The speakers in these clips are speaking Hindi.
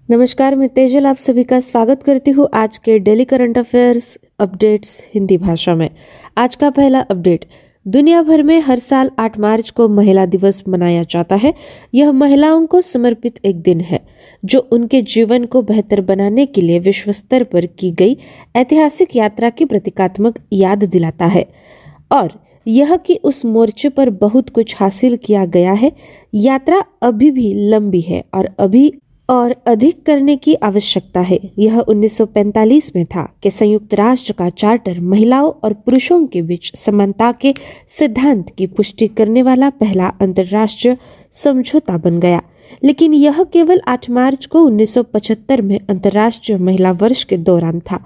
नमस्कार, मैं तेजल आप सभी का स्वागत करती हूँ आज के daily current affairs updates Hindi भाषा में। आज का पहला अपडेट, दुनिया भर में हर साल 8 मार्च को महिला दिवस मनाया जाता है। यह महिलाओं को समर्पित एक दिन है जो उनके जीवन को बेहतर बनाने के लिए विश्व स्तर पर की गई ऐतिहासिक यात्रा की प्रतीकात्मक याद दिलाता है और यह कि उस मोर्चे पर बहुत कुछ हासिल किया गया है। यात्रा अभी भी लंबी है और अधिक करने की आवश्यकता है। यह 1945 में था कि संयुक्त राष्ट्र का चार्टर महिलाओं और पुरुषों के बीच समानता के सिद्धांत की पुष्टि करने वाला पहला अंतर्राष्ट्रीय समझौता बन गया, लेकिन यह केवल 8 मार्च को 1975 में अंतर्राष्ट्रीय महिला वर्ष के दौरान था,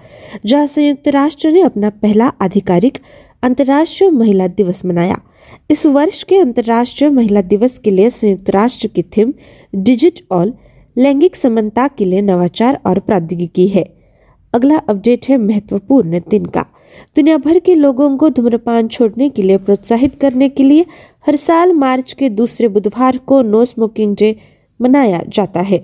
जहां संयुक्त राष्ट्र ने अपना पहला आधिकारिक अंतर्राष्ट्रीय महिला दिवस मनाया। इस वर्ष के अंतर्राष्ट्रीय महिला दिवस के लिए संयुक्त राष्ट्र की थीम डिजिट ऑल लैंगिक समानता के लिए नवाचार और प्रौद्योगिकी है। अगला अपडेट है महत्वपूर्ण दिन का। दुनिया भर के लोगों को धूम्रपान छोड़ने के लिए प्रोत्साहित करने के लिए हर साल मार्च के दूसरे बुधवार को नो स्मोकिंग डे मनाया जाता है।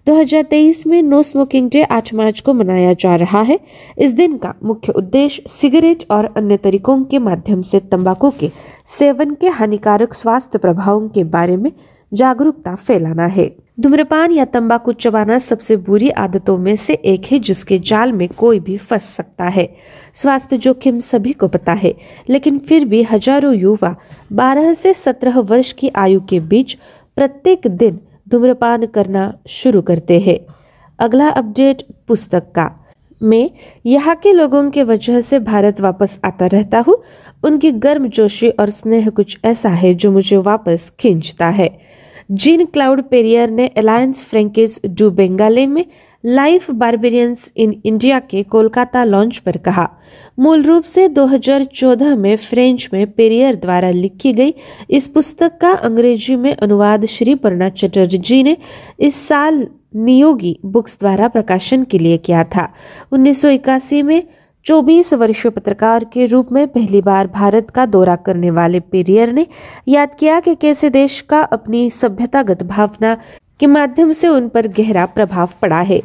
2023 में नो स्मोकिंग डे 8 मार्च को मनाया जा रहा है। इस दिन का मुख्य उद्देश्य सिगरेट और अन्य तरीकों के माध्यम से तंबाकू के सेवन के हानिकारक स्वास्थ्य प्रभावों के बारे में जागरूकता फैलाना है। धूम्रपान या तंबाकू चबाना सबसे बुरी आदतों में से एक है जिसके जाल में कोई भी फंस सकता है। स्वास्थ्य जोखिम सभी को पता है, लेकिन फिर भी हजारों युवा 12 से 17 वर्ष की आयु के बीच प्रत्येक दिन धूम्रपान करना शुरू करते हैं। अगला अपडेट पुस्तक का। मैं यहाँ के लोगों के वजह से भारत वापस आता रहता हूँ। उनकी गर्मजोशी और स्नेह कुछ ऐसा है जो मुझे वापस खींचता है। जीन क्लाउड पेरियर ने अलायंस फ्रैंकिस डू बेंगाले में लाइफ बारबेरियंस इन इंडिया के कोलकाता लॉन्च पर कहा। मूल रूप से 2014 में फ्रेंच में पेरियर द्वारा लिखी गई इस पुस्तक का अंग्रेजी में अनुवाद श्री पर्णा चटर्जी जी ने इस साल नियोगी बुक्स द्वारा प्रकाशन के लिए किया था। 1981 में 24 वर्षीय पत्रकार के रूप में पहली बार भारत का दौरा करने वाले पेरियर ने याद किया कि कैसे देश का अपनी सभ्यतागत भावना के माध्यम से उन पर गहरा प्रभाव पड़ा है।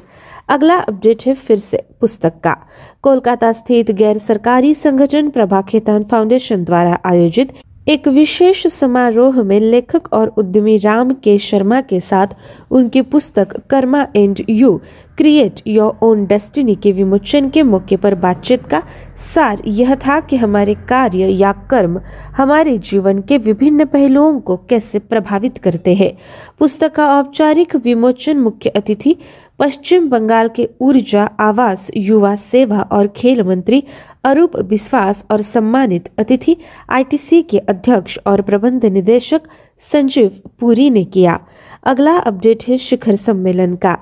अगला अपडेट है फिर से पुस्तक का। कोलकाता स्थित गैर सरकारी संगठन प्रभा खेतान फाउंडेशन द्वारा आयोजित एक विशेष समारोह में लेखक और उद्यमी राम के शर्मा के साथ उनकी पुस्तक Karma and you create your own destiny के विमोचन के मौके पर बातचीत का सार यह था कि हमारे कार्य या कर्म हमारे जीवन के विभिन्न पहलुओं को कैसे प्रभावित करते हैं। पुस्तक का औपचारिक विमोचन मुख्य अतिथि पश्चिम बंगाल के ऊर्जा, आवास, युवा सेवा और खेल मंत्री अरूप बिस्वास और सम्मानित अतिथि आईटीसी के अध्यक्ष और प्रबंध निदेशक संजीव पुरी ने किया। अगला अपडेट है शिखर सम्मेलन का।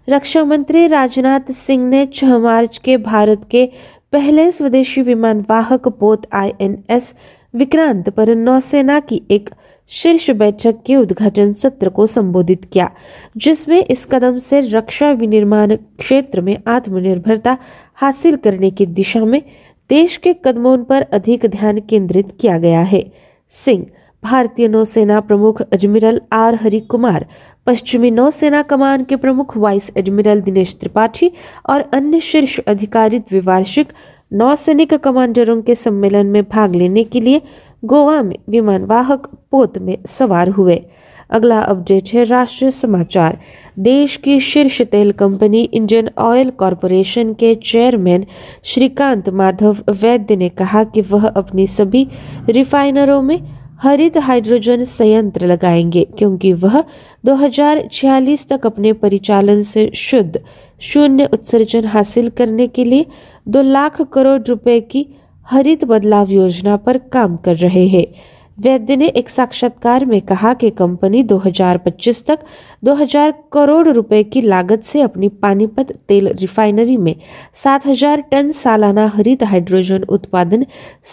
रक्षा मंत्री राजनाथ सिंह ने 6 मार्च के भारत के पहले स्वदेशी विमान वाहक पोत INS विक्रांत पर नौसेना की एक शीर्ष बैठक के उद्घाटन सत्र को संबोधित किया, जिसमें इस कदम से रक्षा विनिर्माण क्षेत्र में आत्मनिर्भरता हासिल करने की दिशा में देश के कदमों पर अधिक ध्यान केंद्रित किया गया है। सिंह, भारतीय नौसेना प्रमुख एडमिरल R हरि कुमार, पश्चिमी नौसेना कमान के प्रमुख वाइस एडमिरल दिनेश त्रिपाठी और अन्य शीर्ष अधिकारी द्विवार्षिक नौसैनिक कमांडरों के सम्मेलन में भाग लेने के लिए गोवा में विमान वाहक पोत में सवार हुए। अगला अपडेट है राष्ट्रीय समाचार। देश की शीर्ष तेल कंपनी इंडियन ऑयल कॉरपोरेशन के चेयरमैन श्रीकांत माधव वैद्य ने कहा कि वह अपनी सभी रिफाइनरों में हरित हाइड्रोजन संयंत्र लगाएंगे, क्योंकि वह 2046 तक अपने परिचालन से शुद्ध शून्य उत्सर्जन हासिल करने के लिए 2 लाख करोड़ रुपए की हरित बदलाव योजना पर काम कर रहे हैं। वैद्य ने एक साक्षात्कार में कहा कि कंपनी 2025 तक 2000 करोड़ रुपए की लागत से अपनी पानीपत तेल रिफाइनरी में 7000 टन सालाना हरित हाइड्रोजन उत्पादन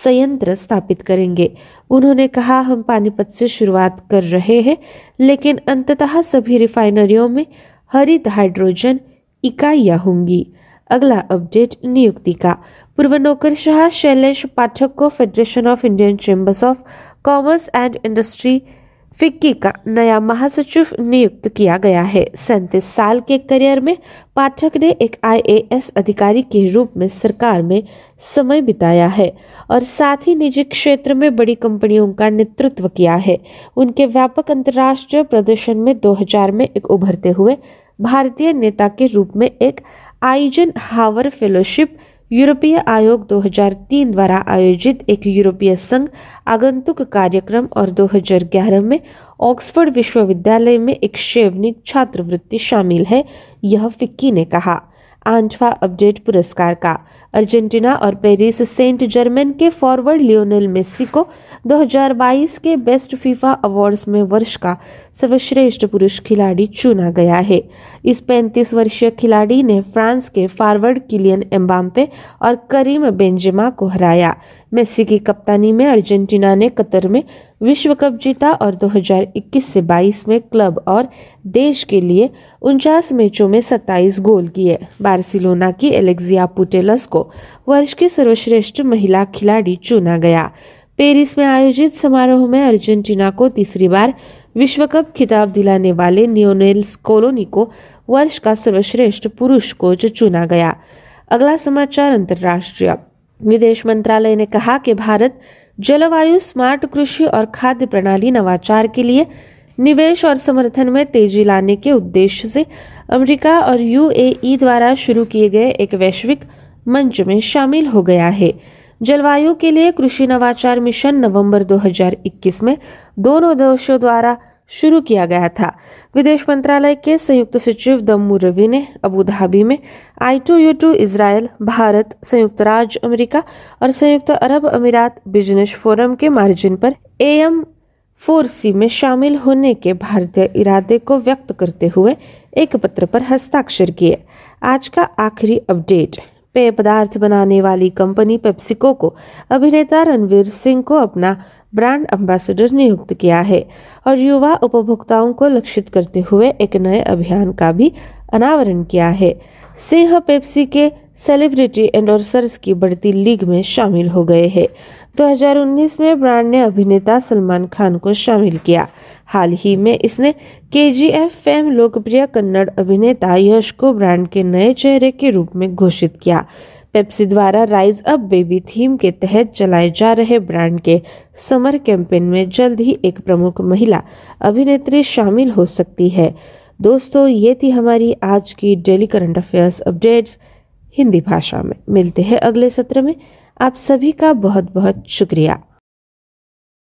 संयंत्र स्थापित करेंगे। उन्होंने कहा, हम पानीपत से शुरुआत कर रहे हैं, लेकिन अंततः सभी रिफाइनरियों में हरित हाइड्रोजन इकाइयां होंगी। अगला अपडेट नियुक्ति का। पूर्व नौकरशाह शैलेश पाठक को federation of Indian chambers of commerce and industry FICCI का नया महासचिव नियुक्त किया गया है। 37 साल के करियर में पाठक ने एक IAS अधिकारी के रूप में सरकार में समय बिताया है और साथ ही निजी क्षेत्र में बड़ी कंपनियों का नेतृत्व किया है। उनके व्यापक अंतर्राष्ट्रीय प्रदर्शन में 2000 में एक उभरते हुए भारतीय नेता के रूप में एक आइजनहावर फेलोशिप, यूरोपीय आयोग 2003 द्वारा आयोजित एक यूरोपीय संघ आगंतुक कार्यक्रम और 2011 में ऑक्सफोर्ड विश्वविद्यालय में एक शैक्षणिक छात्रवृत्ति शामिल है, यह फिक्की ने कहा। 8वां अपडेट पुरस्कार का अर्जेंटीना और पेरिस सेंट जर्मेन के फॉरवर्ड लियोनेल मेसी को 2022 के बेस्ट फीफा अवार्ड्स में वर्ष का सर्वश्रेष्ठ पुरुष खिलाड़ी चुना गया है। इस 35 वर्षीय खिलाड़ी ने फ्रांस के फॉरवर्ड किलियन एम्बाप्पे और करीम बेंजेमा को हराया। मेसी की कप्तानी में अर्जेंटीना ने कतर में विश्व कप जीता और 2021 से 22 में क्लब और देश के लिए 49 मैचों में 27 गोल किए। बार्सिलोना की एलेक्सिया पुटेलस को वर्ष की सर्वश्रेष्ठ महिला खिलाड़ी चुना गया। पेरिस में आयोजित समारोह में अर्जेंटीना को तीसरी बार विश्व कप खिताब दिलाने वाले लियोनेल स्कोलोनी को वर्ष का सर्वश्रेष्ठ पुरुष कोच चुना गया। अगला समाचार अंतर्राष्ट्रीय। विदेश मंत्रालय ने कहा कि भारत जलवायु, स्मार्ट कृषि और खाद्य प्रणाली नवाचार के लिए निवेश और समर्थन में तेजी लाने के उद्देश्य से अमेरिका और UAE द्वारा शुरू किए गए एक वैश्विक मंच में शामिल हो गया है। जलवायु के लिए कृषि नवाचार मिशन नवंबर 2021 में दोनों देशों द्वारा शुरू किया गया था। विदेश मंत्रालय के संयुक्त सचिव दम्मू रवि ने अबू धाबी में I2U2 इजराइल, भारत, संयुक्त राज्य अमेरिका और संयुक्त अरब अमीरात बिजनेस फोरम के मार्जिन पर AM4C में शामिल होने के भारतीय इरादे को व्यक्त करते हुए एक पत्र पर हस्ताक्षर किए। आज का आखिरी अपडेट। पेय पदार्थ बनाने वाली कंपनी पेप्सिको को अभिनेता रणवीर सिंह को अपना ब्रांड एम्बेसडर नियुक्त किया है और युवा उपभोक्ताओं को लक्षित करते हुए एक नए अभियान का भी अनावरण किया है। सिंह पेप्सी के सेलिब्रिटी एंडोर्सर्स की बढ़ती लीग में शामिल हो गए हैं। 2019 में ब्रांड ने अभिनेता सलमान खान को शामिल किया। हाल ही में इसने KGF फेम लोकप्रिय कन्नड़ अभिनेता यश को ब्रांड के नए चेहरे के रूप में घोषित किया। पेप्सी द्वारा राइज अप बेबी थीम के तहत चलाए जा रहे ब्रांड के समर कैंपेन में जल्द ही एक प्रमुख महिला अभिनेत्री शामिल हो सकती है। दोस्तों, ये थी हमारी आज की daily current affairs updates Hindi भाषा में। मिलते हैं अगले सत्र में। आप सभी का बहुत बहुत शुक्रिया।